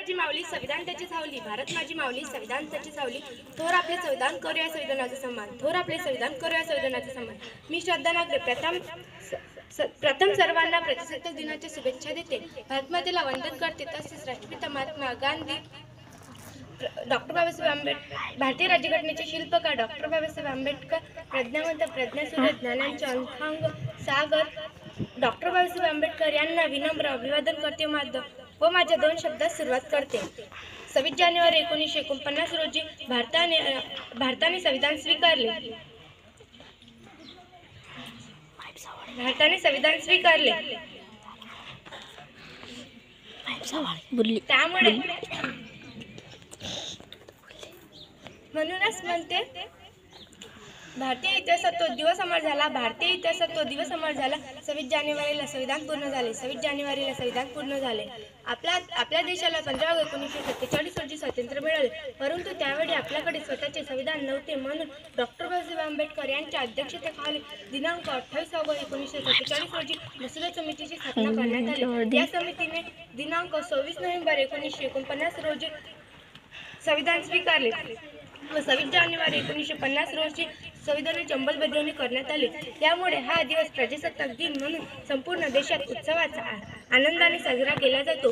माझी माऊली संविधान त्याची सावली, भारत माझी माऊली संविधान त्याची सावली. थोर आपले संविधान करूया संविधानाचा सन्मान, थोर आपले संविधान करूया संविधानाचा सन्मान. मी श्रद्धा नागरे प्रथम सर्वांना प्रजासत्ताक दिनाच्या शुभेच्छा देते. भारतमातेला वंदन करते. तसेच राष्ट्रपिता महात्मा गांधी, डॉक्टर बाबासाहेब आंबेडकर, भारतीय राज्यघटनेचे शिल्पकार डॉक्टर बाबासाहेब आंबेडकर, प्रज्ञावंत प्रज्ञासूर्य ज्ञानांचे अंथांग सागर डॉक्टर बाबासाहेब आंबेडकर यांना विनम्र अभिवादन करते व माझ्या 2 शब्दात सुरुवात करते. 26 जानेवारी 1949 रोजी भारताने संविधान स्वीकारले. त्यामुळे म्हणूनच म्हणते भारतीय इतिहासात तो दिवस अमर झाला. 26 जानेवारीला संविधान पूर्ण झाले. आपल्या देशाला 15 ऑगस्ट 1947 रोजी स्वातंत्र्य मिळाले. परंतु त्यावेळी आपल्याकडे स्वतःचे संविधान नव्हते. म्हणून डॉक्टर बाबासाहेब आंबेडकर यांच्या अध्यक्षतेखाली दिनांक 28 ऑगस्ट 1947 रोजी मसुदा समितीची स्थापना करण्यात आली. या समितीने दिनांक 26 नोव्हेंबर 1949 रोजी संविधान स्वीकारले व 26 जानेवारी 1950 रोजी संविधानाची अंमलबजावणी करण्यात आली. त्यामुळे हा दिवस प्रजासत्ताक दिन म्हणून संपूर्ण देशात उत्सवाचा आनंदाने साजरा केला जातो.